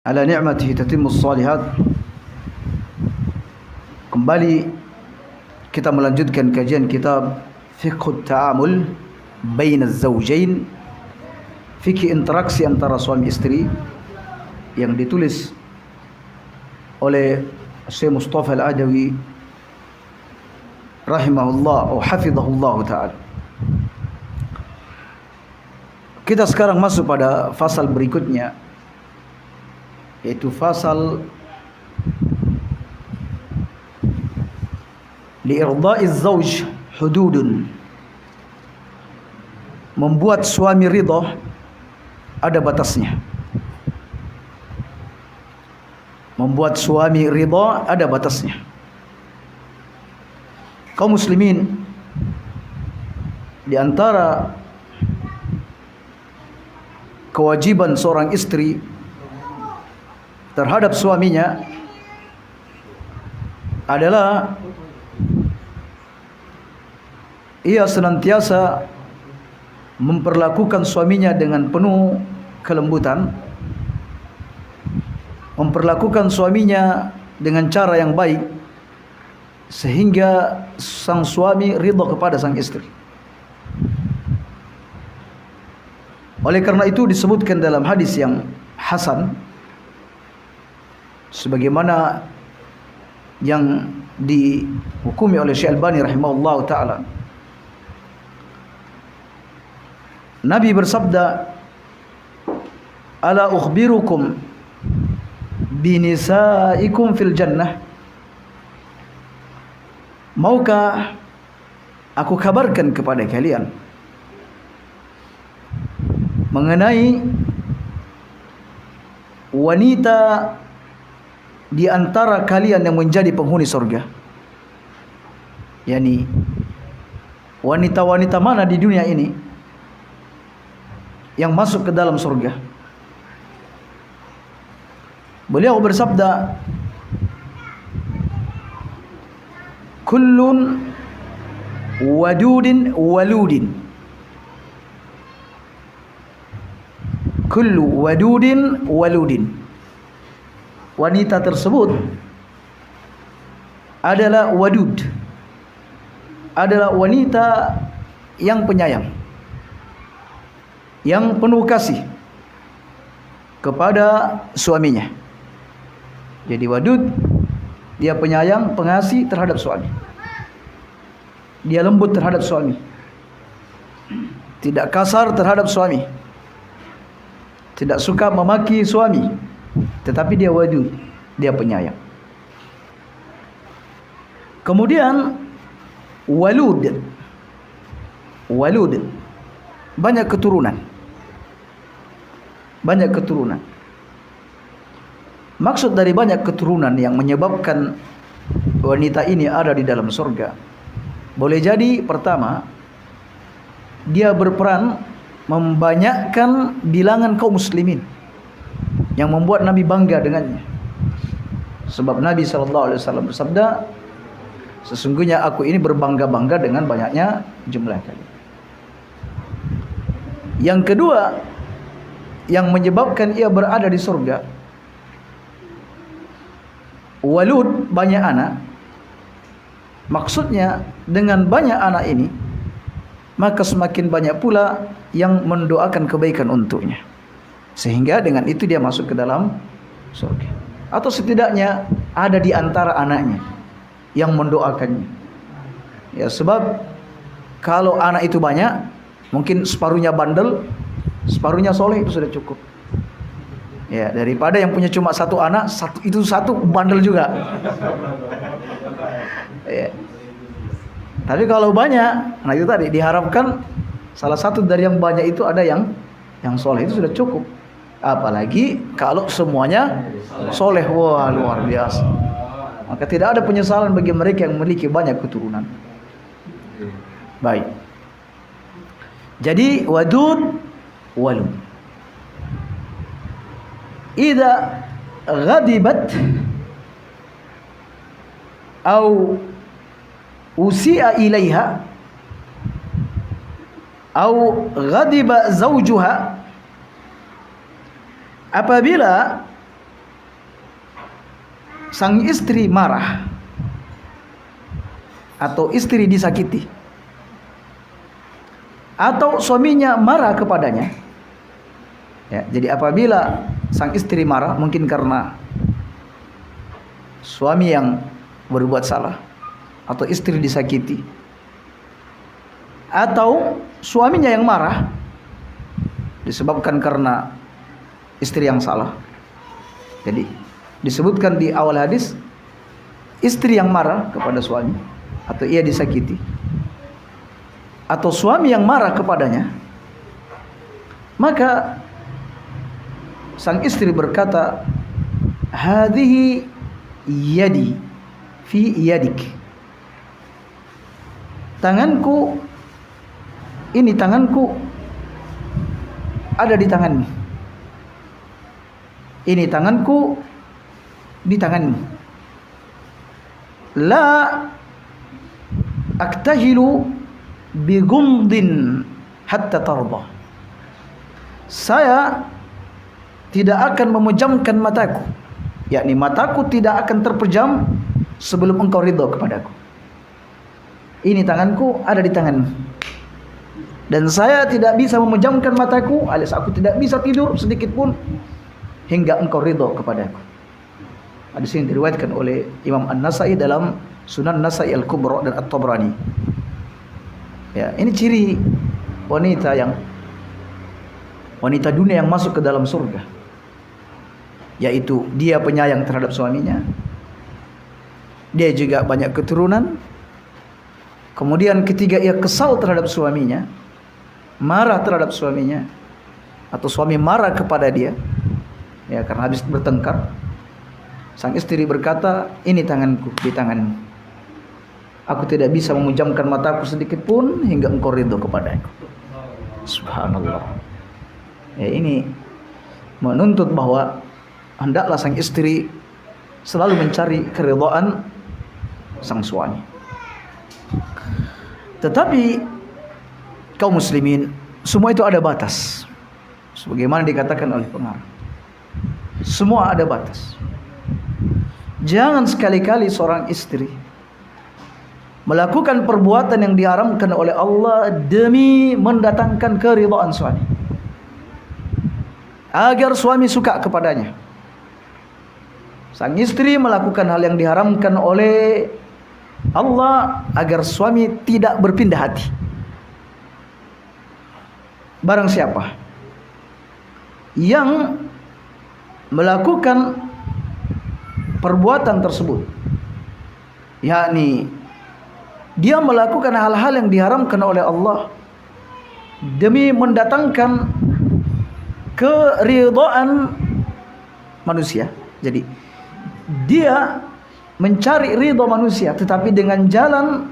ala ni'matihi tatimmus shalihat. Kembali kita melanjutkan kajian kitab Fiqhut Ta'amul Baina Az-Zawjain, fikih interaksi antara suami istri, yang ditulis oleh Syekh Mustafa Al-Adawi rahimahullah wa hafizahullah ta'ala. Kita sekarang masuk pada fasal berikutnya, yaitu fasal li'irda'iz zawj hududun. Membuat suami ridha ada batasnya. Membuat suami ridha ada batasnya. Kaum muslimin, di antara kewajiban seorang istri terhadap suaminya adalah ia senantiasa memperlakukan suaminya dengan penuh kelembutan, memperlakukan suaminya dengan cara yang baik, sehingga sang suami ridha kepada sang istri. Oleh karena itu disebutkan dalam hadis yang hasan, sebagaimana yang dihukumi oleh Syekh Albani rahimahullah ta'ala. Nabi bersabda, ala ukhbirukum binisaikum fil jannah. Maukah aku kabarkan kepada kalian mengenai wanita di antara kalian yang menjadi penghuni surga? Yani wanita-wanita mana di dunia ini yang masuk ke dalam surga? Beliau bersabda, kullun wadudin waludin. Kullu wadudin waludin. Wanita tersebut adalah wadud, adalah wanita yang penyayang, yang penuh kasih kepada suaminya. Jadi wadud, dia penyayang, pengasih terhadap suami. Dia lembut terhadap suami, tidak kasar terhadap suami, tidak suka memaki suami, tetapi dia wadud, dia penyayang. Kemudian walud, walud, banyak keturunan, banyak keturunan. Maksud dari banyak keturunan yang menyebabkan wanita ini ada di dalam surga, boleh jadi pertama, dia berperan membanyakkan bilangan kaum muslimin, yang membuat Nabi bangga dengannya. Sebab Nabi SAW bersabda, sesungguhnya aku ini berbangga-bangga dengan banyaknya jumlah kali. Yang kedua, yang menyebabkan ia berada di surga, walud, banyak anak. Maksudnya dengan banyak anak ini, maka semakin banyak pula yang mendoakan kebaikan untuknya, sehingga dengan itu dia masuk ke dalam surga. Atau setidaknya ada di antara anaknya yang mendoakannya. Ya, sebab kalau anak itu banyak, mungkin separuhnya bandel, separuhnya soleh, itu sudah cukup. Ya, daripada yang punya cuma satu anak, satu bandel juga. Ya. Tapi kalau banyak, nah itu tadi diharapkan salah satu dari yang banyak itu ada yang soleh, itu sudah cukup. Apalagi kalau semuanya soleh, wah luar biasa. Maka tidak ada penyesalan bagi mereka yang memiliki banyak keturunan. Baik. Jadi wadud walud. Idza ghadibat au usi'a ilaiha au ghadiba zawjuha, apabila sang istri marah atau istri disakiti atau suaminya marah kepadanya, ya, jadi apabila sang istri marah mungkin karena suami yang berbuat salah atau istri disakiti atau suaminya yang marah disebabkan karena istri yang salah. Jadi disebutkan di awal hadis istri yang marah kepada suami atau ia disakiti atau suami yang marah kepadanya, maka sang istri berkata, hadhihi yadi fi yadik, tanganku ini, tanganku ada di tanganmu, ini tanganku di tanganmu. La aktahilu bigumdin hatta tarda, saya tidak akan memejamkan mataku, yakni mataku tidak akan terpejam sebelum engkau ridha kepadaku. Ini tanganku ada di tanganmu, dan saya tidak bisa memejamkan mataku, alias aku tidak bisa tidur sedikit pun hingga engkau ridha kepadaku. Hadis ini diriwayatkan oleh Imam An-Nasai dalam Sunan Nasai Al-Kubra dan At-Tabrani. Ya, ini ciri wanita dunia yang masuk ke dalam surga, yaitu dia penyayang terhadap suaminya, dia juga banyak keturunan. Kemudian ketika ia kesal terhadap suaminya, marah terhadap suaminya, atau suami marah kepada dia, ya, karena habis bertengkar, sang istri berkata, ini tanganku di tanganmu, aku tidak bisa memejamkan mataku sedikit pun hingga engkau ridho kepadaku. Subhanallah. Ya, ini menuntut bahwa hendaklah sang istri selalu mencari keridhaan sang suami. Tetapi kaum muslimin, semua itu ada batas. Sebagaimana dikatakan oleh pengarang, semua ada batas. Jangan sekali-kali seorang istri melakukan perbuatan yang diharamkan oleh Allah demi mendatangkan keridhaan suami, agar suami suka kepadanya. Sang istri melakukan hal yang diharamkan oleh Allah agar suami tidak berpindah hati. Barang siapa yang melakukan perbuatan tersebut, yakni dia melakukan hal-hal yang diharamkan oleh Allah demi mendatangkan keridhaan manusia. Jadi dia mencari ridha manusia tetapi dengan jalan,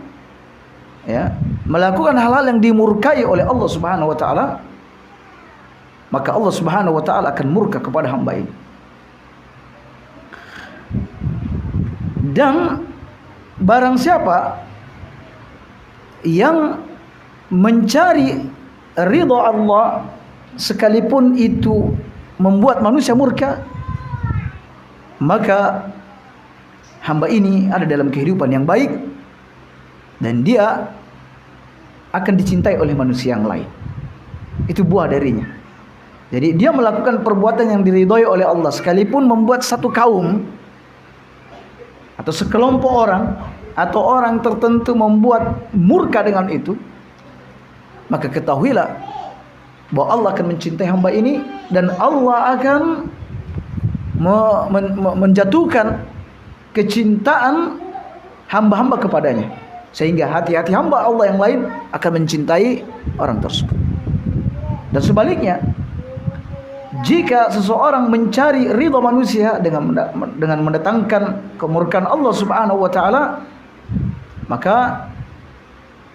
ya, melakukan hal-hal yang dimurkai oleh Allah Subhanahu wa taala, maka Allah Subhanahu wa taala akan murka kepada hamba ini. Dan barang siapa yang mencari ridha Allah sekalipun itu membuat manusia murka, maka hamba ini ada dalam kehidupan yang baik dan dia akan dicintai oleh manusia yang lain. Itu buah darinya. Jadi dia melakukan perbuatan yang diridhoi oleh Allah sekalipun membuat satu kaum atau sekelompok orang atau orang tertentu membuat murka dengan itu, maka ketahuilah bahwa Allah akan mencintai hamba ini dan Allah akan menjatuhkan kecintaan hamba-hamba kepadanya, sehingga hati-hati hamba Allah yang lain akan mencintai orang tersebut. Dan sebaliknya, jika seseorang mencari ridha manusia dengan mendatangkan kemurkaan Allah Subhanahu wa taala, maka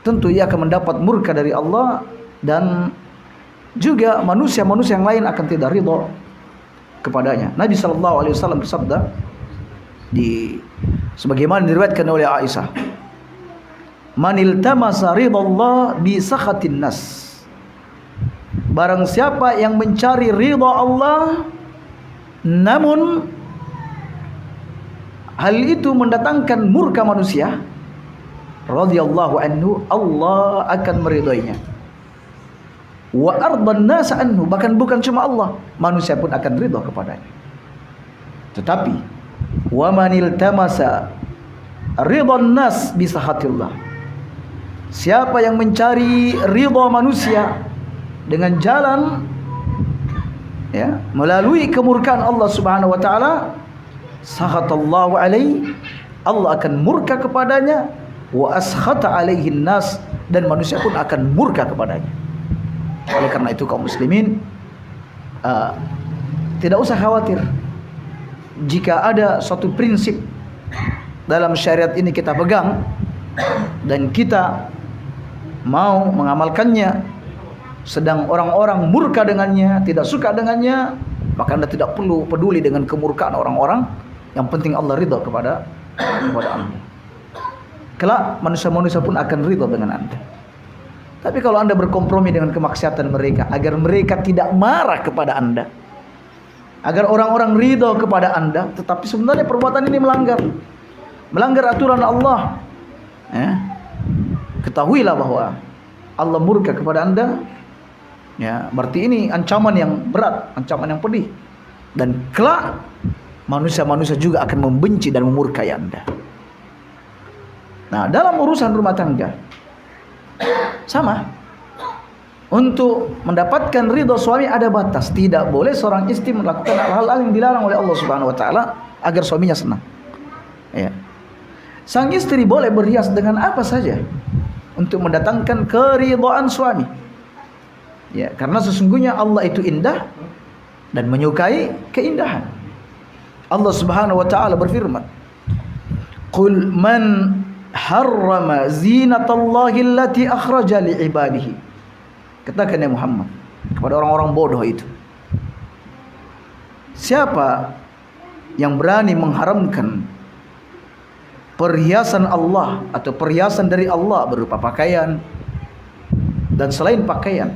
tentu ia akan mendapat murka dari Allah, dan juga manusia-manusia yang lain akan tidak ridha kepadanya. Nabi sallallahu alaihi wasallam bersabda sebagaimana diriwayatkan oleh Aisyah, "Man iltamasa ridallah bi sakhatin nas." Barang siapa yang mencari ridha Allah namun hal itu mendatangkan murka manusia, radhiyallahu anhu, Allah akan meridhoinya. Wa ardan nas anhu, bahkan bukan cuma Allah, manusia pun akan ridha kepadanya. Tetapi wa manil tamasa ridhan nas bi sahatillah, siapa yang mencari ridha manusia dengan jalan melalui kemurkaan Allah Subhanahu wa taala, sakhatallahu alaihi, Allah akan murka kepadanya, wa askhata alaihi nas, dan manusia pun akan murka kepadanya. Oleh karena itu kaum muslimin, tidak usah khawatir jika ada suatu prinsip dalam syariat ini kita pegang dan kita mau mengamalkannya, sedang orang-orang murka dengannya, tidak suka dengannya, maka Anda tidak perlu peduli dengan kemurkaan orang-orang. Yang penting Allah ridha kepada Anda. Kelak manusia-manusia pun akan ridha dengan Anda. Tapi kalau Anda berkompromi dengan kemaksiatan mereka, agar mereka tidak marah kepada Anda, agar orang-orang ridha kepada Anda, tetapi sebenarnya perbuatan ini melanggar aturan Allah, ketahuilah bahwa Allah murka kepada Anda. Berarti ini ancaman yang berat, ancaman yang pedih, dan kelak manusia-manusia juga akan membenci dan memurkai Anda. Nah, dalam urusan rumah tangga sama. Untuk mendapatkan ridha suami ada batas. Tidak boleh seorang istri melakukan hal-hal yang dilarang oleh Allah Subhanahu wa taala agar suaminya senang. Sang istri boleh berhias dengan apa saja untuk mendatangkan keridhaan suami. Karena sesungguhnya Allah itu indah dan menyukai keindahan. Allah Subhanahu wa taala berfirman, "Qul man harrama zinatallahi allati akhraja li'ibadihi." Katakan ya Muhammad kepada orang-orang bodoh itu, siapa yang berani mengharamkan perhiasan Allah atau perhiasan dari Allah berupa pakaian dan selain pakaian,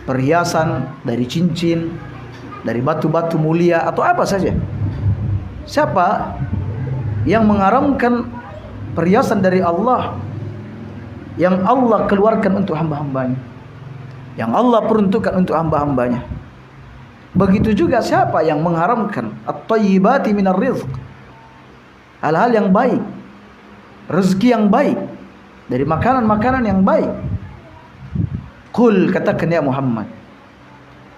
perhiasan dari cincin, dari batu-batu mulia atau apa saja. Siapa yang mengharamkan perhiasan dari Allah yang Allah keluarkan untuk hamba-hambanya, yang Allah peruntukkan untuk hamba-hambanya. Begitu juga siapa yang mengharamkan at-thayyibati minar rizq, hal-hal yang baik, rezeki yang baik, dari makanan-makanan yang baik. Qul, katakan ya Muhammad,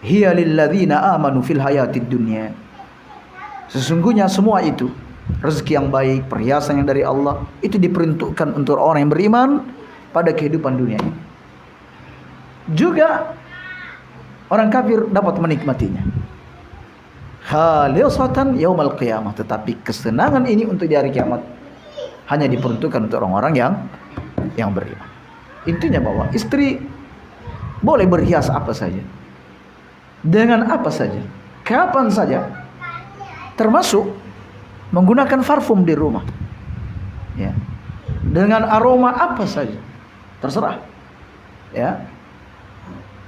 hiya lilladzina amanu fil hayatid dunya. Sesungguhnya semua itu, rezeki yang baik, perhiasan yang dari Allah, itu diperuntukkan untuk orang yang beriman pada kehidupan dunia ini. Juga orang kafir dapat menikmatinya. Khalisatan yaumal qiyamah, tetapi kesenangan ini untuk di hari kiamat hanya diperuntukkan untuk orang-orang yang beriman. Intinya bahwa istri boleh berhias apa saja, dengan apa saja, kapan saja, termasuk menggunakan parfum di rumah, dengan aroma apa saja, terserah,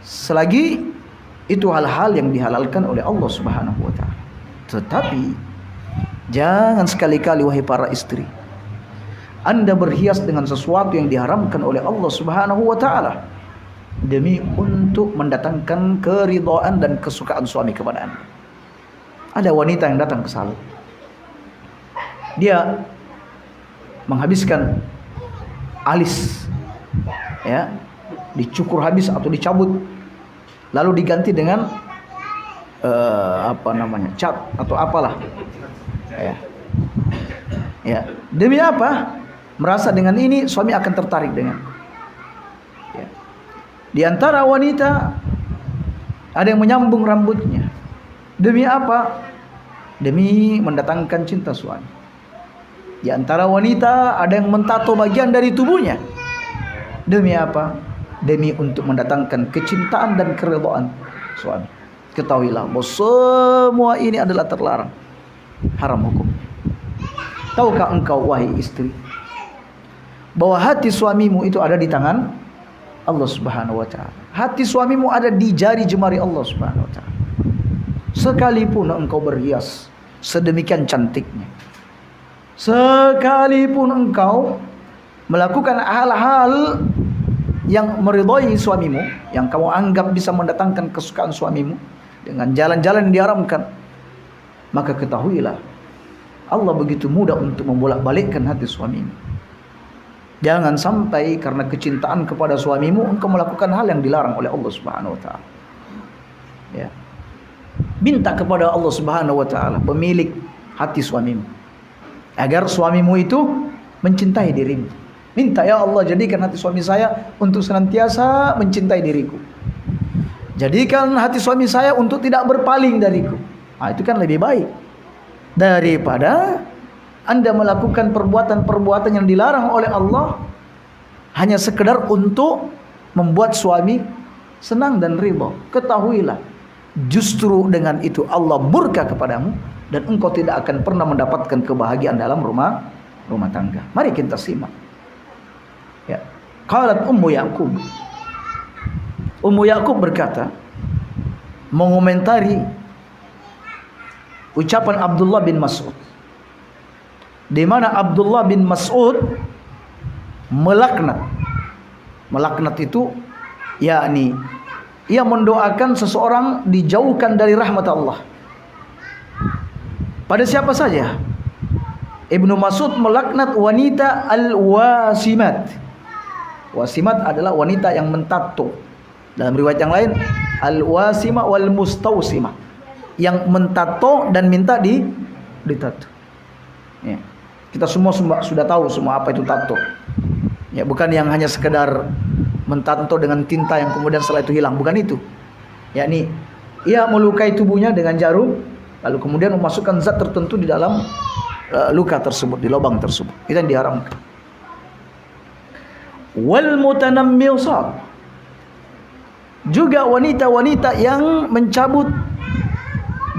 selagi itu hal-hal yang dihalalkan oleh Allah Subhanahu wa taala. Tetapi jangan sekali-kali wahai para istri, Anda berhias dengan sesuatu yang diharamkan oleh Allah Subhanahu wa taala demi untuk mendatangkan keridhaan dan kesukaan suami kepada Anda. Ada wanita yang datang ke salon, dia menghabiskan alis, dicukur habis atau dicabut, lalu diganti dengan cat atau apalah, demi apa? Merasa dengan ini suami akan tertarik dengan. Di antara wanita ada yang menyambung rambutnya, demi apa? Demi mendatangkan cinta suami. Di antara wanita ada yang mentato bagian dari tubuhnya, demi apa? Demi untuk mendatangkan kecintaan dan keridhaan suami. Ketahuilah bahwa semua ini adalah terlarang, haram hukum. Tahukah engkau wahai istri, bahwa hati suamimu itu ada di tangan Allah Subhanahu wa taala. Hati suamimu ada di jari jemari Allah Subhanahu wa taala. Sekalipun engkau berhias, sedemikian cantiknya. Sekalipun engkau melakukan hal-hal yang meridhai suamimu, yang kamu anggap bisa mendatangkan kesukaan suamimu dengan jalan-jalan yang diharamkan, maka ketahuilah Allah begitu mudah untuk membolak-balikkan hati suamimu. Jangan sampai karena kecintaan kepada suamimu engkau melakukan hal yang dilarang oleh Allah Subhanahu wa taala. Ya. Minta kepada Allah Subhanahu wa taala, pemilik hati suamimu, agar suamimu itu mencintai dirimu. Minta, ya Allah, jadikan hati suami saya untuk senantiasa mencintai diriku. Jadikan hati suami saya untuk tidak berpaling dariku. Itu kan lebih baik daripada Anda melakukan perbuatan-perbuatan yang dilarang oleh Allah hanya sekedar untuk membuat suami senang dan ridha. Ketahuilah, justru dengan itu Allah murka kepadamu dan engkau tidak akan pernah mendapatkan kebahagiaan dalam rumah tangga. Mari kita simak. Ya. Qalat Ummu Ya'qub. Ummu Ya'qub berkata, mengomentari ucapan Abdullah bin Mas'ud, di mana Abdullah bin Mas'ud melaknat itu yakni ia mendoakan seseorang dijauhkan dari rahmat Allah. Pada siapa saja? Ibnu Mas'ud melaknat wanita al-wasimat. Wasimat adalah wanita yang mentato. Dalam riwayat yang lain, al-wasima wal mustawsima, yang mentato dan minta ditato. Ya. Kita semua sudah tahu semua apa itu tato. Ya, bukan yang hanya sekedar mentato dengan tinta yang kemudian setelah itu hilang, bukan itu. Yakni ia melukai tubuhnya dengan jarum, lalu kemudian memasukkan zat tertentu di dalam luka tersebut, di lubang tersebut. Itu yang diharamkan. Wal mutanammisat, juga wanita-wanita yang mencabut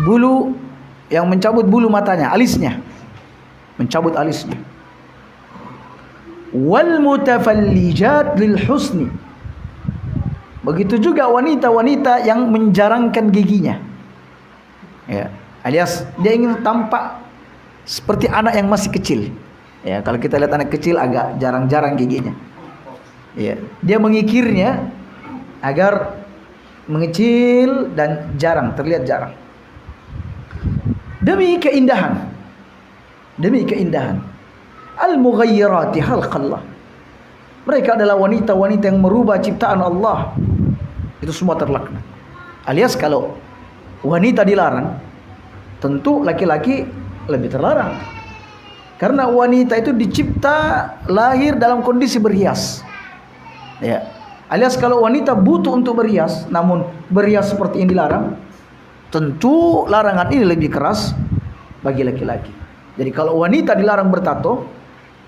bulu matanya, alisnya, mencabut alisnya. Wal mutafallijat lil husni, begitu juga wanita-wanita yang menjarangkan giginya, ya, alias dia ingin tampak seperti anak yang masih kecil. Ya, kalau kita lihat anak kecil agak jarang-jarang giginya. Ya, dia mengikirnya agar mengecil dan jarang, terlihat jarang. Demi keindahan. Al-mughayyirati khalqallah. Mereka adalah wanita-wanita yang merubah ciptaan Allah. Itu semua terlaknat. Alias kalau wanita dilarang, tentu laki-laki lebih terlarang. Karena wanita itu dicipta lahir dalam kondisi berhias. Ya. Alias kalau wanita butuh untuk berhias, namun berhias seperti yang dilarang, tentu larangan ini lebih keras bagi laki-laki. Jadi kalau wanita dilarang bertato,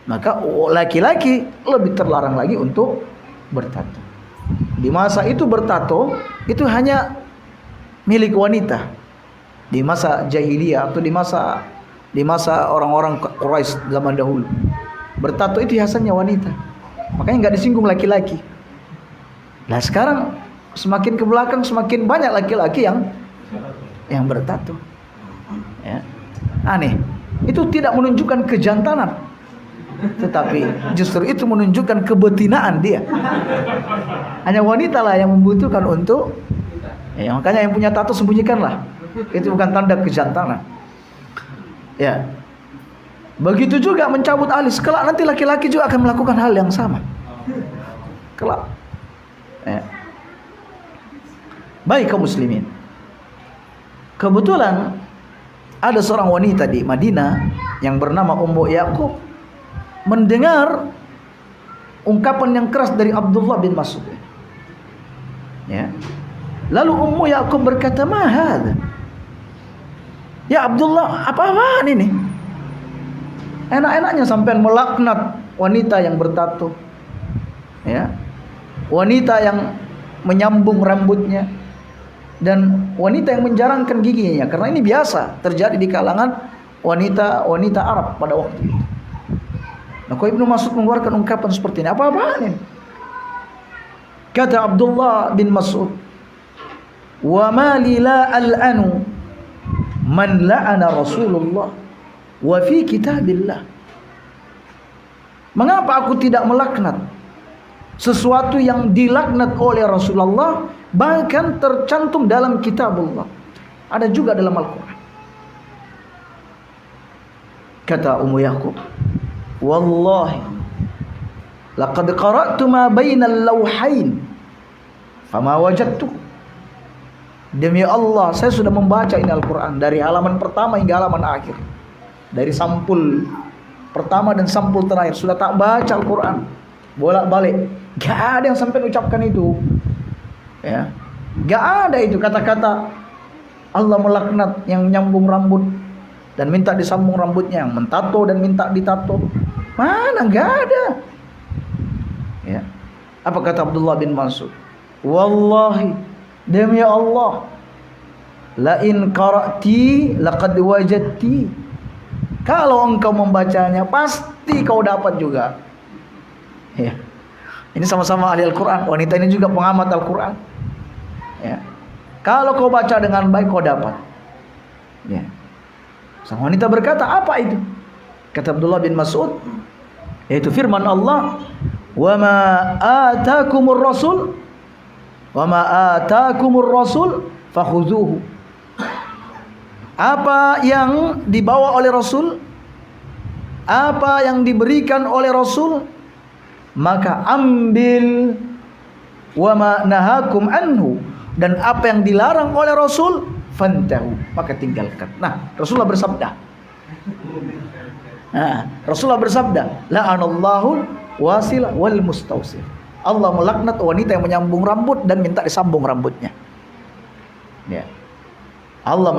maka laki-laki lebih terlarang lagi untuk bertato. Di masa itu bertato itu hanya milik wanita. Di masa jahiliyah atau di masa orang-orang Quraisy zaman dahulu, bertato itu hiasannya wanita. Makanya nggak disinggung laki-laki. Nah sekarang semakin ke belakang semakin banyak laki-laki yang bertato. Ya. Aneh. Itu tidak menunjukkan kejantanan, tetapi justru itu menunjukkan kebetinaan dia. Hanya wanita lah yang membutuhkan untuk, ya, makanya yang punya tato sembunyikanlah. Itu bukan tanda kejantanan. Ya. Begitu juga mencabut alis. Kelak nanti laki-laki juga akan melakukan hal yang sama. Kelak. Ya. Baik kaum muslimin. Kebetulan ada seorang wanita di Madinah yang bernama Ummu Ya'qub mendengar ungkapan yang keras dari Abdullah bin Mas'ud. Ya. Lalu Ummu Ya'qub berkata, "Ma hadza? Ya Abdullah, apa-apaan ini? Enak-enaknya sampean melaknat wanita yang bertato, ya, wanita yang menyambung rambutnya, dan wanita yang menjarangkan giginya, karena ini biasa terjadi di kalangan wanita Arab pada waktu itu." Maka Ibnu Mas'ud mengeluarkan ungkapan seperti ini. Apa-apaan ini? Kata Abdullah bin Mas'ud, "Wa ma li la al'anu man la'ana Rasulullah wa fi kitabillah. Mengapa aku tidak melaknat sesuatu yang dilaknat oleh Rasulullah, bahkan tercantum dalam kitabullah, ada juga dalam Al-Quran. Kata Ummu Yaqub, wallahi laqad qara'tu ma bainal lawhain fama wajadtu. Demi Allah, saya sudah membaca ini Al-Quran dari halaman pertama hingga halaman akhir, dari sampul pertama dan sampul terakhir sudah tak baca Al-Quran, bolak-balik, gak ada yang sampai ucapkan itu, ya, gak ada itu kata-kata Allah melaknat yang nyambung rambut dan minta disambung rambutnya, yang mentato dan minta ditato, mana, gak ada. Ya, apa kata Abdullah bin Mas'ud? Wallahi, demi Allah, la in qara'ti laqad wajadti. Kalau engkau membacanya, pasti kau dapat juga. Ya. Ini sama-sama ahli Al-Quran. Wanita ini juga pengamat Al-Quran. Ya. Kalau kau baca dengan baik, kau dapat. Ya. Sang wanita berkata, apa itu? Kata Abdullah bin Mas'ud, yaitu firman Allah, wa ma atakumur rasul fakhuzuhu. Apa yang dibawa oleh Rasul, apa yang diberikan oleh Rasul, maka ambil. Wa ma nahakum anhu, dan apa yang dilarang oleh Rasul, fantahu, maka tinggalkan. Nah, Rasulullah bersabda, la'anallahu wasilah wal mustausil. Allah melaknat wanita yang menyambung rambut dan minta disambung rambutnya. Ya. Allah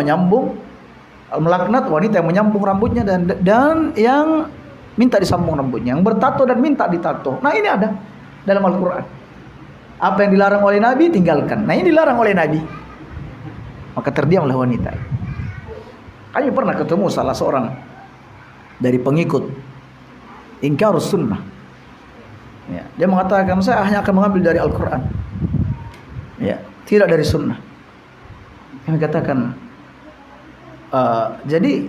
melaknat wanita yang menyambung rambutnya dan yang minta disambung rambutnya, yang bertato dan minta ditato. Nah, ini ada dalam Al-Quran. Apa yang dilarang oleh Nabi, tinggalkan. Nah, ini dilarang oleh Nabi, maka terdiamlah wanita. Kami pernah ketemu salah seorang dari pengikut ingkarus sunnah. Ya, dia mengatakan, saya hanya akan mengambil dari Al-Quran, ya, tidak dari sunnah. Kami katakan, jadi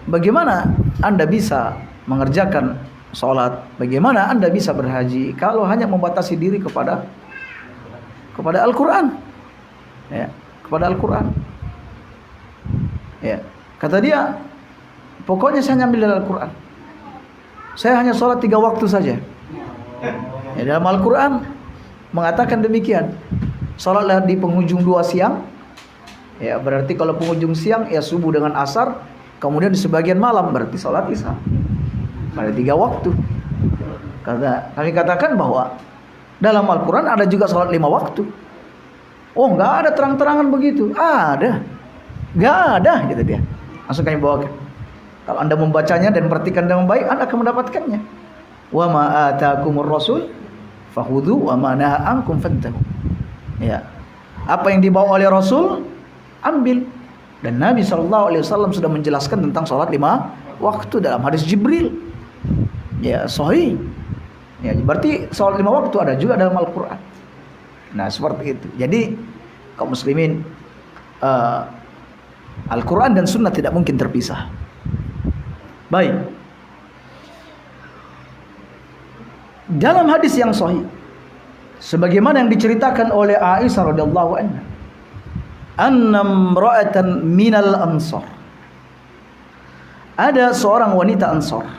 bagaimana Anda bisa mengerjakan sholat, bagaimana Anda bisa berhaji kalau hanya membatasi diri kepada Al-Quran, ya, kepada Al-Quran. Ya, kata dia, pokoknya saya ambil dari Al-Quran. Saya hanya sholat 3 waktu saja. Ya, dalam Al-Quran mengatakan demikian. Sholatlah di penghujung 2 siang. Ya, berarti kalau penghujung siang, ya subuh dengan asar. Kemudian di sebagian malam, berarti sholat isya. Pada 3 waktu. Kami katakan bahwa dalam Al-Quran ada juga sholat 5 waktu. Oh, nggak ada terang-terangan begitu. Ada. Nggak ada, gitu dia. Langsung kami bawakan. Kalau Anda membacanya dan perhatikan dengan baik, Anda akan mendapatkannya. Wa ma atakumur rasul fakhudhu wa ma naha ankum fantahu. Ya. Apa yang dibawa oleh Rasul, ambil. Dan Nabi SAW sudah menjelaskan tentang sholat 5 waktu dalam hadis Jibril. Ya, sahih. Ya, berarti sholat 5 waktu ada juga dalam Al-Quran. Nah, seperti itu. Jadi kaum muslimin, Al-Quran dan Sunnah tidak mungkin terpisah. Baik. Dalam hadis yang sahih, sebagaimana yang diceritakan oleh Aisyah radhiyallahu anha, annam ra'atan minal ansar, ada seorang wanita Ansar,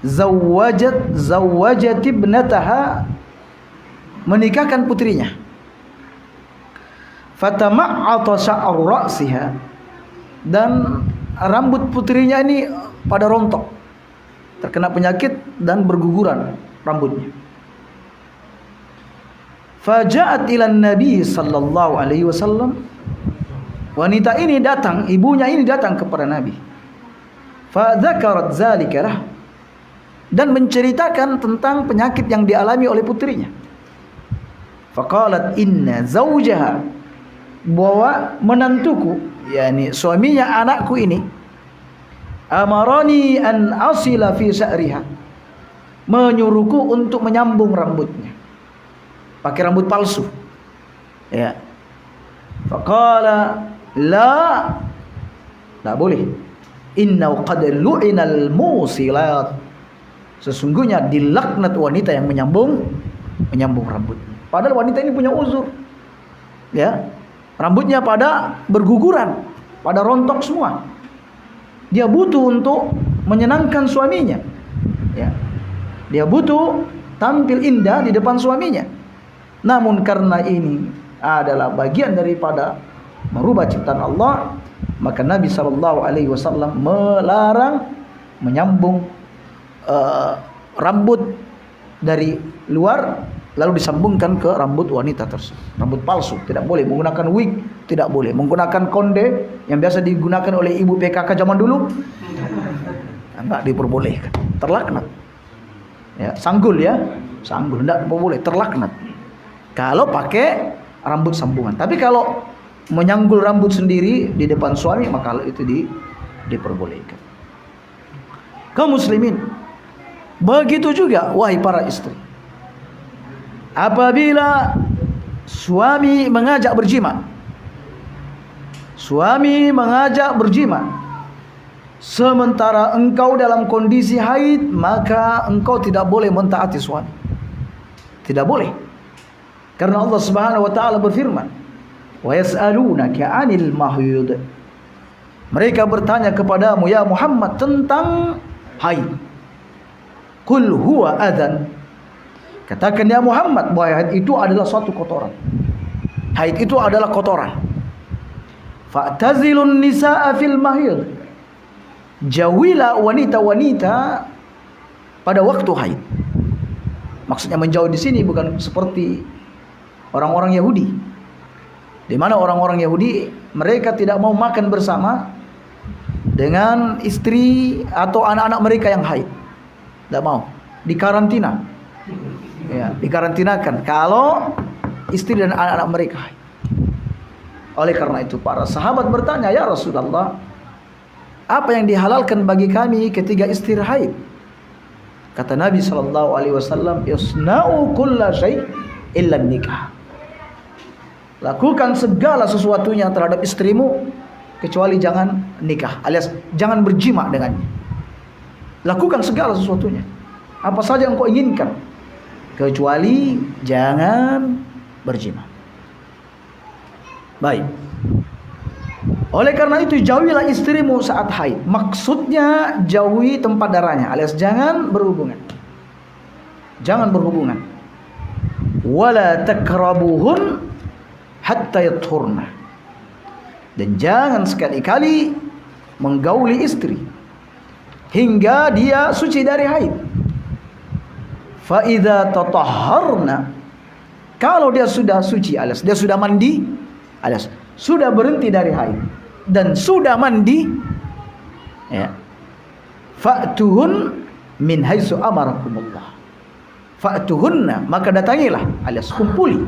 zawwajat ibnataha, menikahkan putrinya, fatama'ata sya'ru ra'siha, dan rambut putrinya ini pada rontok, terkena penyakit dan berguguran rambutnya. Faja'at ilan Nabi sallallahu alaihi wasallam, wanita ini datang, ibunya ini datang kepada Nabi. Fadzakarat dzalika lah, dan menceritakan tentang penyakit yang dialami oleh putrinya. Faqalat inna zawjaha, bahwa menantuku, yakni suaminya anakku ini, amarani an asila fi sya'riha, menyuruhku untuk menyambung rambutnya pakai rambut palsu. Ya. Faqala La, tidak boleh. Inna qad lu'inal musilat. Sesungguhnya dilaknat wanita yang menyambung rambut. Padahal wanita ini punya uzur. Ya. Rambutnya pada berguguran, pada rontok semua. Dia butuh untuk menyenangkan suaminya. Ya. Dia butuh tampil indah di depan suaminya. Namun karena ini adalah bagian daripada merubah ciptaan Allah, maka Nabi SAW melarang menyambung rambut dari luar lalu disambungkan ke rambut wanita tersebut. Rambut palsu tidak boleh, menggunakan wig tidak boleh, menggunakan konde yang biasa digunakan oleh ibu PKK zaman dulu enggak diperbolehkan, terlaknat. Ya, sanggul enggak boleh, terlaknat. Kalau pakai rambut sambungan. Tapi kalau menyanggul rambut sendiri di depan suami, maka itu diperbolehkan. Kaum muslimin, begitu juga wahai para istri. Apabila suami mengajak berjima, sementara engkau dalam kondisi haid, maka engkau tidak boleh mentaati suami. Tidak boleh. Karena Allah Subhanahu wa taala berfirman, "Wa yas'alunaka 'anil mahid." Mereka bertanya kepadamu ya Muhammad tentang haid. Qul huwa adzan. Katakan ya Muhammad bahwa haid itu adalah suatu kotoran. Haid itu adalah kotoran. Fa'tazilun nisaa fil mahid. Jauhilah wanita-wanita pada waktu haid. Maksudnya menjauh di sini bukan seperti orang-orang Yahudi, di mana orang-orang Yahudi mereka tidak mau makan bersama dengan istri atau anak-anak mereka yang haid. Tidak mau, dikarantina. Ya, dikarantinakan kalau istri dan anak-anak mereka haid. Oleh karena itu para sahabat bertanya, ya Rasulullah, apa yang dihalalkan bagi kami ketika istri haid? Kata Nabi SAW, yasna'u kulla syai' illa nikah. Lakukan segala sesuatunya terhadap istrimu kecuali jangan nikah, alias jangan berjima dengannya. Lakukan segala sesuatunya, apa saja yang kau inginkan, kecuali jangan berjima. Baik. Oleh karena itu jauhilah istrimu saat haid. Maksudnya jauhi tempat darahnya, alias jangan berhubungan. Jangan berhubungan. Wala takrabuhun hatta yathurna. Dan jangan sekali-kali menggauli istri hingga dia suci dari haid. Fa idza tatahharna, kalau dia sudah suci alias dia sudah mandi alias sudah berhenti dari haid dan sudah mandi, ya, fa'tuhun min haitsu amarakumullah. Fa'tuhunna, maka datangilah alias kumpuli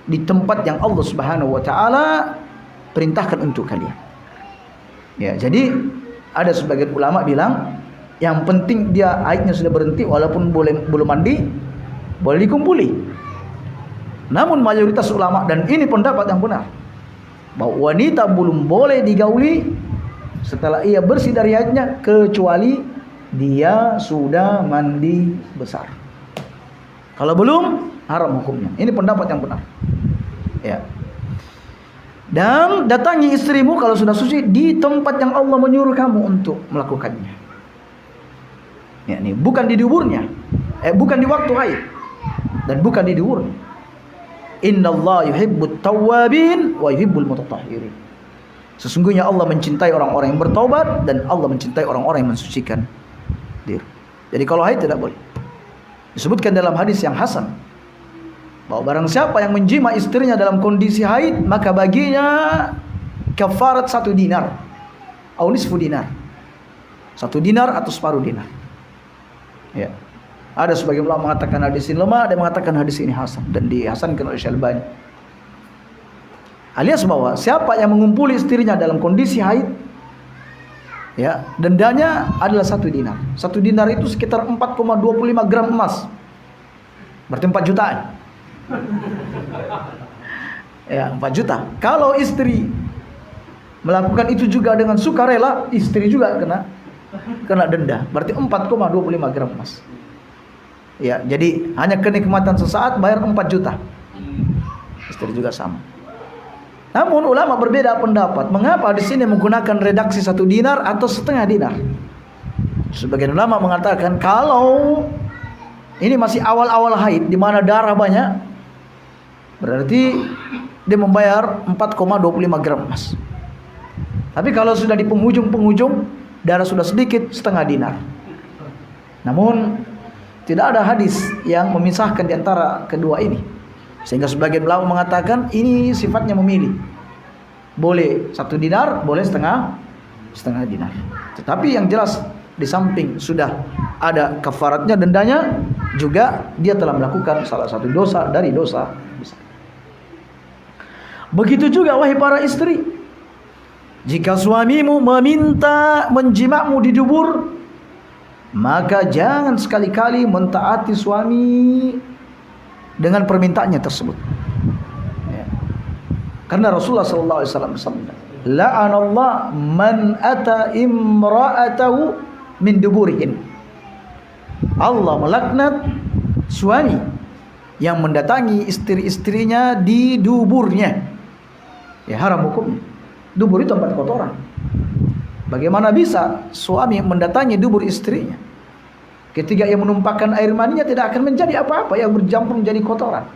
di tempat yang Allah Subhanahu wa taala perintahkan untuk kalian. Ya, jadi ada sebagian ulama bilang yang penting dia haidnya sudah berhenti walaupun belum mandi, boleh dikumpuli. Namun mayoritas ulama, dan ini pendapat yang benar, bahwa wanita belum boleh digauli setelah ia bersih dari haidnya kecuali dia sudah mandi besar. Kalau belum, haram hukumnya. Ini pendapat yang benar. Ya. Dan datangi istrimu kalau sudah suci di tempat yang Allah menyuruh kamu untuk melakukannya. Ya, ini bukan di duburnya, bukan di waktu haid, dan bukan di duburnya. Innallaha yuhibbut tawwabin wa yuhibbul mutatahhirin. Sesungguhnya Allah mencintai orang-orang yang bertaubat dan Allah mencintai orang-orang yang mensucikan diri. Jadi kalau haid tidak boleh. Disebutkan dalam hadis yang hasan bahwa barang siapa yang menjima istrinya dalam kondisi haid, maka baginya kafarat 1 dinar atau nisfu dinar. 1 dinar atau separuh dinar. Ya. Ada sebagian ulama mengatakan hadis ini lemah, ada yang mengatakan hadis ini hasan dan dihasankan oleh Syalbani. Alias bahwa siapa yang mengumpuli istrinya dalam kondisi haid, ya, dendanya adalah 1 dinar. 1 dinar itu sekitar 4,25 gram emas. Berarti 4 jutaan. Ya, 4 juta. Kalau istri melakukan itu juga dengan sukarela, istri juga kena denda. Berarti 4,25 gram emas. Ya, jadi hanya kenikmatan sesaat bayar 4 juta. Istri juga sama. Namun ulama berbeda pendapat. Mengapa di sini menggunakan redaksi 1 dinar atau setengah dinar? Sebagian ulama mengatakan kalau ini masih awal-awal haid, di mana darah banyak, berarti dia membayar 4,25 gram emas. Tapi kalau sudah di penghujung-penghujung, darah sudah sedikit, setengah dinar. Namun tidak ada hadis yang memisahkan di antara kedua ini, sehingga sebagian ulama mengatakan ini sifatnya memilih. Boleh 1 dinar, boleh setengah dinar. Tetapi yang jelas di samping sudah ada kafaratnya, dendanya, juga dia telah melakukan salah satu dosa dari dosa besar. Begitu juga wahai para istri, jika suamimu meminta menjimakmu di dubur, maka jangan sekali-kali mentaati suami dengan permintaannya tersebut. Ya. Karena Rasulullah SAW bersabda, la'anallah man ata imra'atahu min duburihin. Allah melaknat suami yang mendatangi istri-istrinya di duburnya. Ya, haram hukumnya. Dubur itu tempat kotoran. Bagaimana bisa suami mendatangi dubur istrinya? Ketika ia menumpahkan air maninya tidak akan menjadi apa-apa, yang bercampur menjadi kotoran.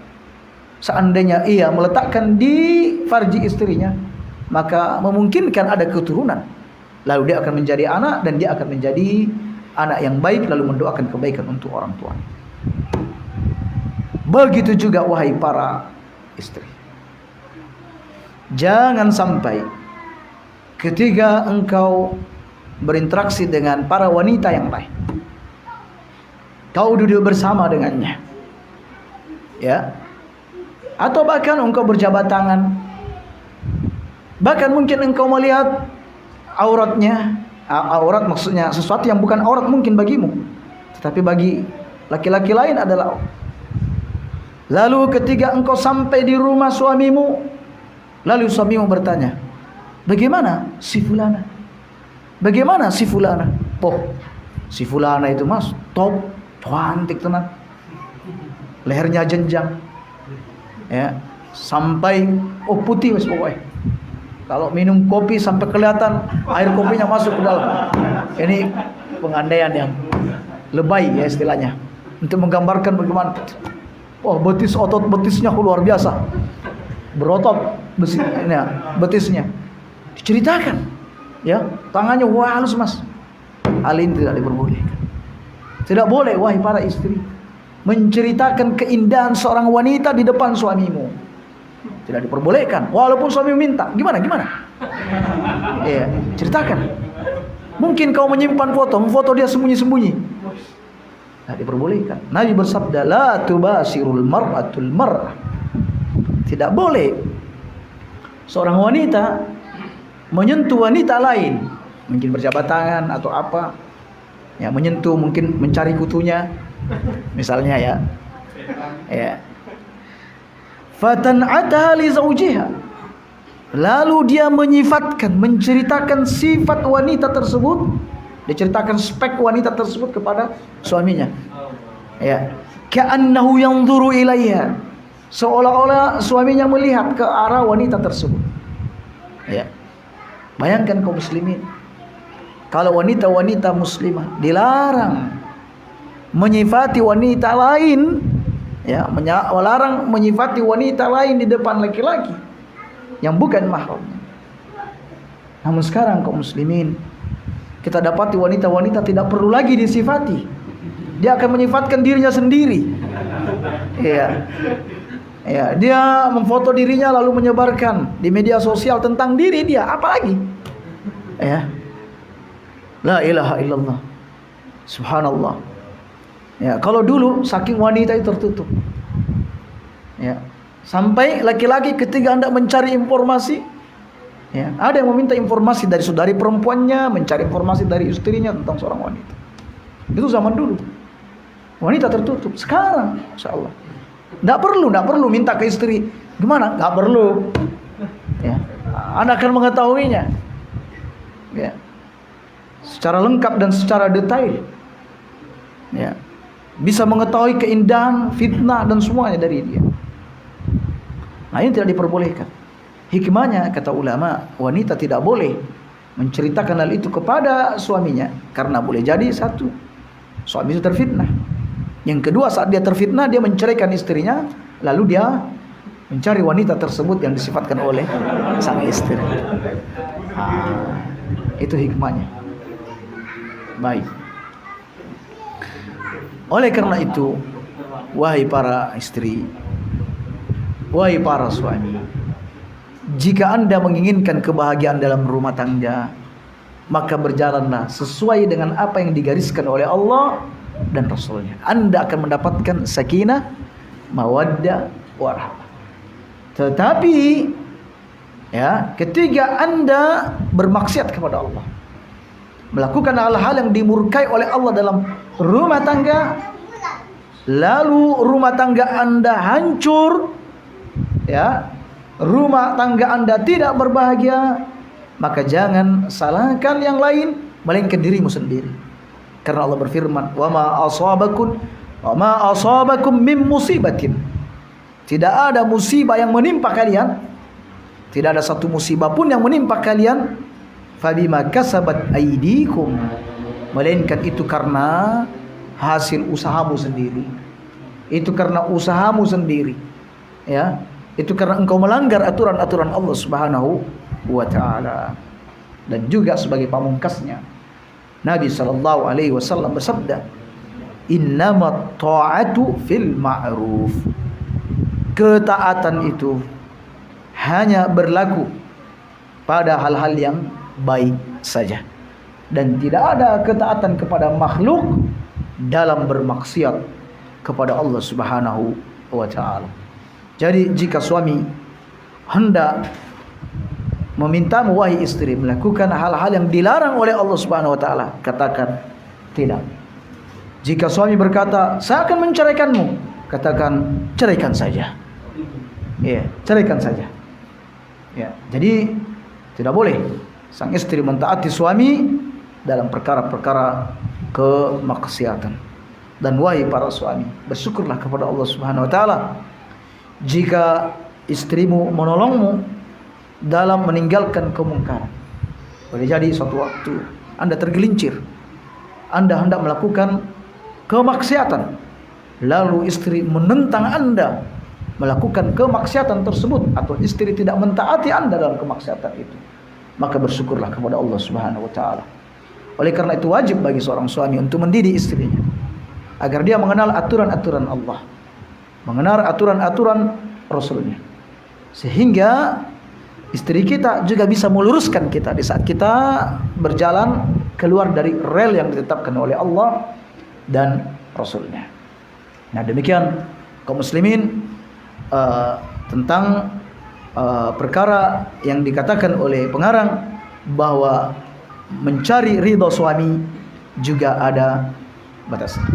Seandainya ia meletakkan di farji istrinya, maka memungkinkan ada keturunan. Lalu dia akan menjadi anak, dan dia akan menjadi anak yang baik, lalu mendoakan kebaikan untuk orang tua. Begitu juga wahai para istri, jangan sampai ketika engkau berinteraksi dengan para wanita yang lain, kau duduk bersama dengannya, ya, atau bahkan engkau berjabat tangan, bahkan mungkin engkau melihat auratnya. Aurat maksudnya sesuatu yang bukan aurat mungkin bagimu, tetapi bagi laki-laki lain adalah aurat. Lalu ketika engkau sampai di rumah suamimu, lalu suamimu bertanya, bagaimana si fulana? Bagaimana si fulana? Oh, si fulana itu mas top, cantik tenan, lehernya jenjang, ya, sampai putih mas pokoknya. Kalau minum kopi sampai kelihatan air kopinya masuk ke dalam. Ini pengandaian yang lebay ya istilahnya, untuk menggambarkan bagaimana. Oh, betis, otot betisnya luar biasa, berotot betisnya. Diceritakan, ya, tangannya wah halus mas. Hal ini tidak diperbolehkan. Tidak boleh wahai para istri menceritakan keindahan seorang wanita di depan suamimu. Tidak diperbolehkan, walaupun suami minta. Gimana? Iya, ceritakan. Mungkin kau menyimpan foto dia sembunyi-sembunyi. Tidak diperbolehkan. Nabi bersabda, la tubasirul mar'atul mar'ah. Tidak boleh seorang wanita menyentuh wanita lain, mungkin berjabat tangan atau apa, ya, menyentuh, mungkin mencari kutunya, misalnya, ya. Fatan'ataha li zawjiha. Lalu dia menceritakan sifat wanita tersebut, diceritakan spek wanita tersebut kepada suaminya. Ya, ka'annahu yanzuru ilaiha. Seolah-olah suaminya melihat ke arah wanita tersebut. Ya. Bayangkan kaum muslimin, kalau wanita-wanita muslimah dilarang menyifati wanita lain, ya, melarang menyifati wanita lain di depan laki-laki yang bukan mahramnya. Namun sekarang kaum muslimin, kita dapati wanita-wanita tidak perlu lagi disifati. Dia akan menyifatkan dirinya sendiri. Ya. Ya, dia memfoto dirinya lalu menyebarkan di media sosial tentang diri dia, apalagi? Ya. La ilaha illallah. Subhanallah. Ya, kalau dulu saking wanita itu tertutup, ya, sampai laki-laki ketika hendak mencari informasi, ya, ada yang meminta informasi dari saudari perempuannya, mencari informasi dari istrinya tentang seorang wanita. Itu zaman dulu, wanita tertutup. Sekarang, insya Allah, tidak perlu minta ke istri, gimana? Nggak perlu. Ya, Anda akan mengetahuinya, ya, secara lengkap dan secara detail, ya, bisa mengetahui keindahan, fitnah dan semuanya dari dia. Nah, ini tidak diperbolehkan. Hikmahnya, kata ulama, wanita tidak boleh menceritakan hal itu kepada suaminya, karena boleh jadi satu, suami itu terfitnah. Yang kedua, saat dia terfitnah, dia menceraikan istrinya, lalu dia mencari wanita tersebut yang disifatkan oleh sang istri. Itu hikmahnya. Baik. Oleh karena itu, wahai para istri, wahai para suami, jika Anda menginginkan kebahagiaan dalam rumah tangga, maka berjalanlah sesuai dengan apa yang digariskan oleh Allah dan Rasulnya. Anda akan mendapatkan sakinah, mawaddah, warahmah. Tetapi, ya, ketika Anda bermaksiat kepada Allah, melakukan hal-hal yang dimurkai oleh Allah dalam rumah tangga, lalu rumah tangga Anda hancur, ya, rumah tangga Anda tidak berbahagia, maka jangan salahkan yang lain, melainkan dirimu sendiri. Karena Allah berfirman, "Wa ma asabakum min musibatin." Tidak ada musibah yang menimpa kalian, tidak ada satu musibah pun yang menimpa kalian, fabima kasabat aydikum, melainkan itu karena hasil usahamu sendiri. Itu karena usahamu sendiri, ya. Itu karena engkau melanggar aturan-aturan Allah Subhanahu wa taala. Dan juga sebagai pamungkasnya, Nabi sallallahu alaihi wasallam bersabda, "Innamat ta'atu fil ma'ruf." Ketaatan itu hanya berlaku pada hal-hal yang baik saja, dan tidak ada ketaatan kepada makhluk dalam bermaksiat kepada Allah Subhanahu wa taala. Jadi jika suami hendak memintamu, wahai istri, melakukan hal-hal yang dilarang oleh Allah Subhanahu wa taala, katakan tidak. Jika suami berkata, "Saya akan menceraikanmu," katakan, "Ceraikan saja." Ya, ceraikan saja. Ya, jadi tidak boleh sang istri mentaati suami dalam perkara-perkara kemaksiatan. Dan wahai para suami, bersyukurlah kepada Allah Subhanahu wa taala jika istrimu menolongmu dalam meninggalkan kemungkaran. Boleh jadi suatu waktu Anda tergelincir, Anda hendak melakukan kemaksiatan, lalu istri menentang Anda melakukan kemaksiatan tersebut, atau istri tidak mentaati Anda dalam kemaksiatan itu, maka bersyukurlah kepada Allah Subhanahu wa taala. Oleh karena itu wajib bagi seorang suami untuk mendidik istrinya agar dia mengenal aturan-aturan Allah, mengenal aturan-aturan Rasulnya, sehingga istri kita juga bisa meluruskan kita di saat kita berjalan keluar dari rel yang ditetapkan oleh Allah dan Rasulnya. Nah, demikian kaum muslimin tentang perkara yang dikatakan oleh pengarang bahwa mencari ridha suami juga ada batasnya.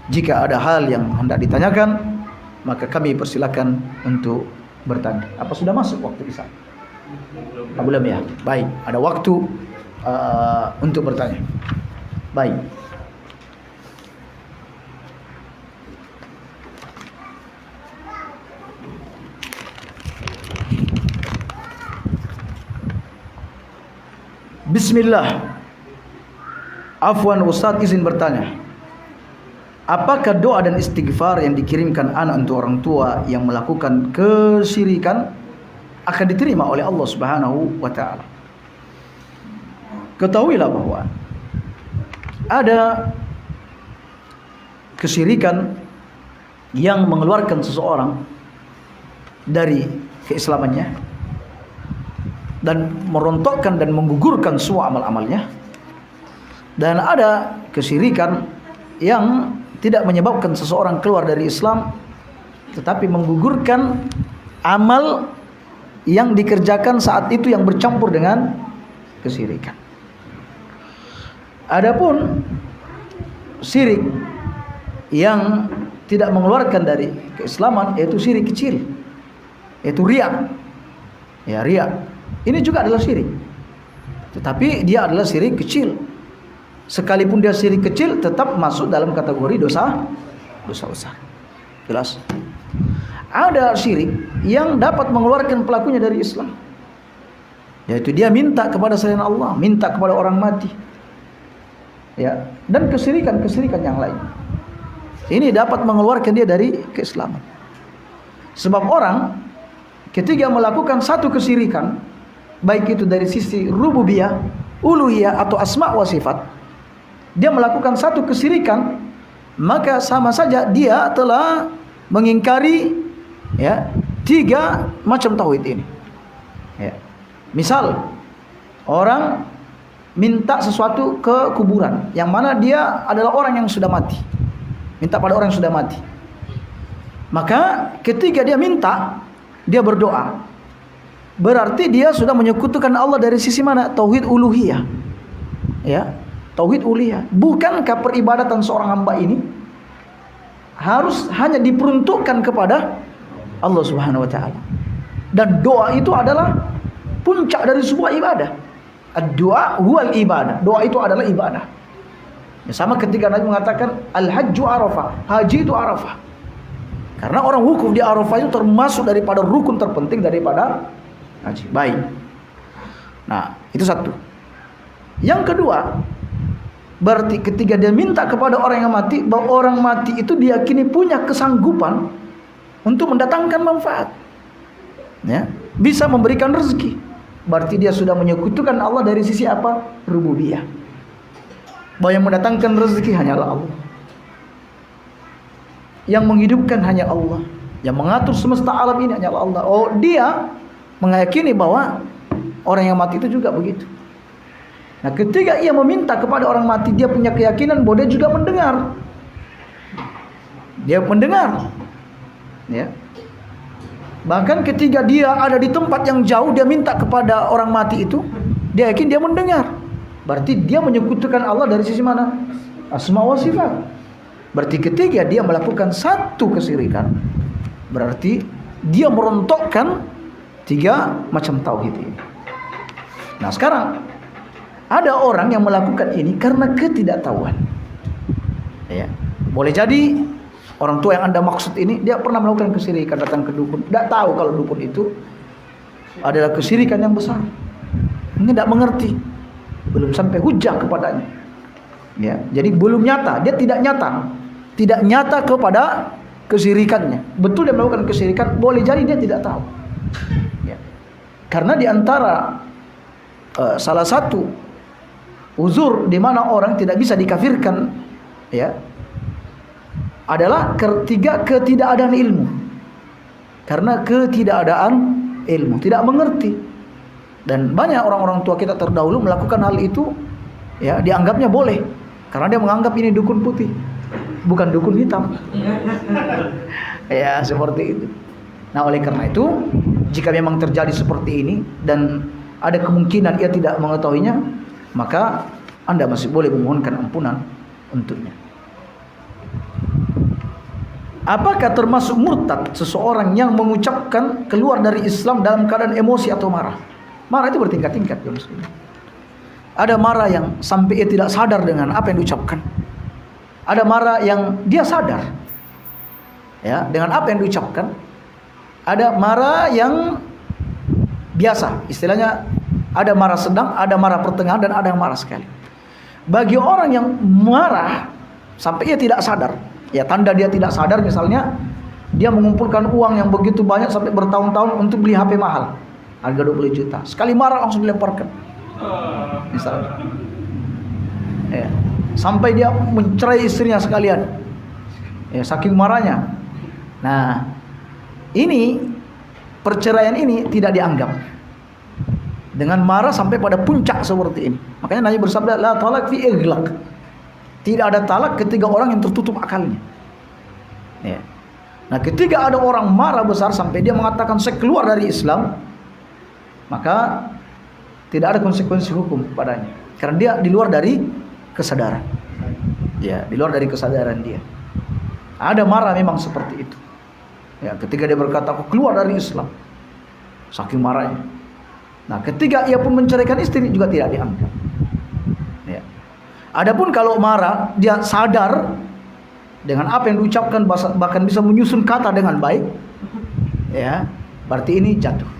Jika ada hal yang hendak ditanyakan, maka kami persilakan untuk bertanya. Apa sudah masuk waktu isya? Belum ya? Baik, ada waktu untuk bertanya. Baik. Bismillah. Afwan Ustaz, izin bertanya, apakah doa dan istighfar yang dikirimkan anak untuk orang tua yang melakukan kesyirikan akan diterima oleh Allah Subhanahu wa taala? Ketahuilah bahwa ada kesyirikan yang mengeluarkan seseorang dari keislamannya dan merontokkan dan menggugurkan semua amal-amalnya, dan ada kesyirikan yang tidak menyebabkan seseorang keluar dari Islam tetapi menggugurkan amal yang dikerjakan saat itu yang bercampur dengan kesyirikan. Adapun syirik yang tidak mengeluarkan dari keislaman yaitu syirik kecil, yaitu riya. Ya, riya. Ini juga adalah syirik. Tetapi dia adalah syirik kecil. Sekalipun dia syirik kecil, tetap masuk dalam kategori dosa besar. Jelas? Ada syirik yang dapat mengeluarkan pelakunya dari Islam, yaitu dia minta kepada selain Allah, minta kepada orang mati, ya, dan kesyirikan yang lain. Ini dapat mengeluarkan dia dari keislaman. Sebab orang ketika melakukan satu kesyirikan, baik itu dari sisi rububiyah, uluhiyah atau asma wa sifat, dia melakukan satu kesyirikan, maka sama saja dia telah mengingkari, ya, 3 macam tauhid ini. Ya. Misal orang minta sesuatu ke kuburan, yang mana dia adalah orang yang sudah mati, minta pada orang yang sudah mati. Maka ketika dia minta, dia berdoa, berarti dia sudah menyekutukan Allah dari sisi mana? Tauhid uluhiyah. Ya, tauhid uluhiyah. Bukankah peribadatan seorang hamba ini harus hanya diperuntukkan kepada Allah Subhanahu wa taala? Dan doa itu adalah puncak dari sebuah ibadah. Ad-du'a huwal ibadah. Doa itu adalah ibadah. Ya, sama ketika Nabi mengatakan al-hajju arafah, haji itu arafah. Karena orang wukuf di Arafah itu termasuk daripada rukun terpenting daripada haji. Baik. Nah, itu satu. Yang kedua, berarti ketika dia minta kepada orang yang mati, bahwa orang mati itu diyakini punya kesanggupan untuk mendatangkan manfaat, ya, bisa memberikan rezeki. Berarti dia sudah menyekutukan Allah dari sisi apa? Rububiyah. Bahwa yang mendatangkan rezeki hanyalah Allah, yang menghidupkan hanya Allah, yang mengatur semesta alam ini hanyalah Allah. Oh, dia meyakini bahwa orang yang mati itu juga begitu. Nah, ketika ia meminta kepada orang mati, dia punya keyakinan bahwa dia juga mendengar. Dia mendengar, ya. Bahkan ketika dia ada di tempat yang jauh, dia minta kepada orang mati itu, dia yakin dia mendengar. Berarti dia menyekutukan Allah dari sisi mana? Asma wa sifat. Berarti ketika dia melakukan satu kesyirikan, berarti dia merontokkan 3 macam tauhid ini. Nah, sekarang ada orang yang melakukan ini karena ketidaktahuan. Ya, boleh jadi orang tua yang Anda maksud ini, dia pernah melakukan kesyirikan, datang ke dukun, tidak tahu kalau dukun itu adalah kesyirikan yang besar. Ini tidak mengerti, belum sampai hujah kepadanya. Ya, jadi belum nyata, dia tidak nyata kepada kesyirikannya. Betul dia melakukan kesyirikan, boleh jadi dia tidak tahu. Ya. Karena di antara salah satu uzur di mana orang tidak bisa dikafirkan, ya, adalah ketidakadaan ilmu. Karena ketidakadaan ilmu, tidak mengerti. Dan banyak orang-orang tua kita terdahulu melakukan hal itu, ya, dianggapnya boleh, karena dia menganggap ini dukun putih, bukan dukun hitam. Ya, seperti itu. Nah, oleh karena itu, jika memang terjadi seperti ini dan ada kemungkinan ia tidak mengetahuinya, maka Anda masih boleh memohonkan ampunan untuknya. Apakah termasuk murtad seseorang yang mengucapkan keluar dari Islam dalam keadaan emosi atau marah? Marah itu bertingkat-tingkat. Ada marah yang sampai ia tidak sadar dengan apa yang diucapkan. Ada marah yang dia sadar, ya, dengan apa yang diucapkan. Ada marah yang biasa, istilahnya ada marah sedang, ada marah pertengahan, dan ada yang marah sekali. Bagi orang yang marah sampai ia tidak sadar, ya, tanda dia tidak sadar misalnya dia mengumpulkan uang yang begitu banyak sampai bertahun-tahun untuk beli HP mahal, harga 20 juta. Sekali marah langsung dilemparkan, misalnya, ya, sampai dia mencerai istrinya sekalian, ya, saking marahnya. Nah, ini perceraian ini tidak dianggap dengan marah sampai pada puncak seperti ini. Makanya Nabi bersabda, la talak fi ighlaq. Tidak ada talak ketika orang yang tertutup akalnya. Ya. Nah, ketika ada orang marah besar sampai dia mengatakan saya keluar dari Islam, maka tidak ada konsekuensi hukum padanya, karena dia di luar dari kesadaran. Ya, di luar dari kesadaran dia. Ada marah memang seperti itu. Ya, ketika dia berkata aku keluar dari Islam, saking marahnya. Nah, ketika ia pun menceraikan istri juga tidak dianggap. Ya. Adapun kalau marah, dia sadar dengan apa yang diucapkan, bahkan bisa menyusun kata dengan baik, ya, berarti ini jatuh.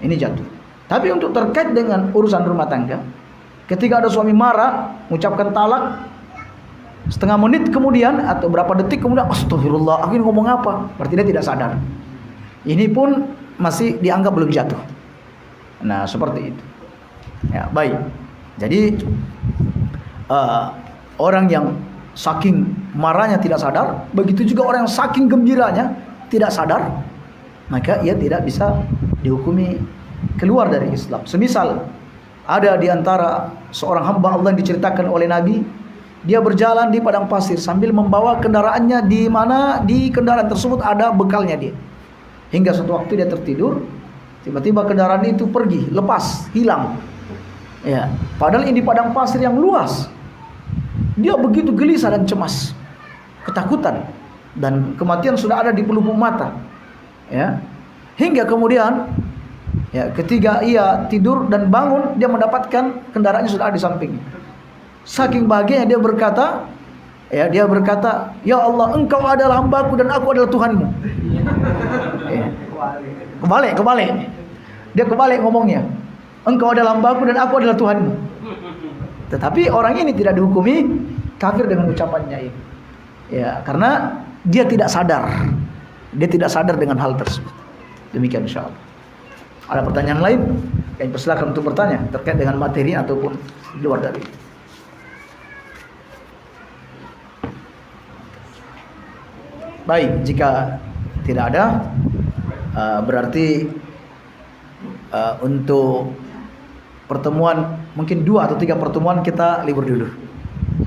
Ini jatuh. Tapi untuk terkait dengan urusan rumah tangga, ketika ada suami marah, mengucapkan talak, setengah menit kemudian atau berapa detik kemudian, astagfirullah, aku ini ngomong apa? Berarti dia tidak sadar. Ini pun masih dianggap belum jatuh. Nah, seperti itu. Ya, baik. Jadi orang yang saking marahnya tidak sadar, begitu juga orang yang saking gembiranya tidak sadar, maka ia tidak bisa dihukumi keluar dari Islam. Semisal ada di antara seorang hamba Allah yang diceritakan oleh Nabi, dia berjalan di padang pasir sambil membawa kendaraannya, di mana di kendaraan tersebut ada bekalnya dia. Hingga suatu waktu dia tertidur, tiba-tiba kendaraan itu pergi, lepas, hilang. Ya, padahal ini padang pasir yang luas. Dia begitu gelisah dan cemas, ketakutan, dan kematian sudah ada di pelupuk mata. Ya, hingga kemudian, ya, ketika ia tidur dan bangun, dia mendapatkan kendaraannya sudah ada di sampingnya. Saking bahagianya dia berkata, ya Allah, Engkau adalah hambaku dan aku adalah Tuhanmu. Ya. Kebalik. Dia kebalik ngomongnya. Engkau adalah hambaku dan aku adalah Tuhanmu. Tetapi orang ini tidak dihukumi kafir dengan ucapannya ini. Ya, karena dia tidak sadar. Dia tidak sadar dengan hal tersebut. Demikian insyaallah. Ada pertanyaan lain? Kami persilakan untuk bertanya terkait dengan materi ataupun di luar dari itu. Baik, jika tidak ada, berarti untuk pertemuan mungkin 2 atau 3 pertemuan kita libur dulu.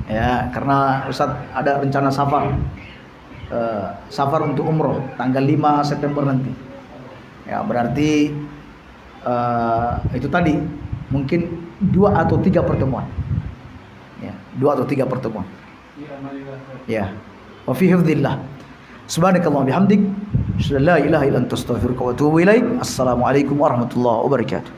Ya, karena Ustaz ada rencana safar untuk umroh tanggal 5 September nanti. Ya, berarti itu tadi mungkin 2 atau 3 pertemuan. Ya, 2 atau 3 pertemuan. Ya. Wa fi hifdzillah. Subhanakallah bihamdik, asyhadu an la ilaha illa anta astaghfiruka wa atubu ilaik. Assalamualaikum warahmatullahi wabarakatuh.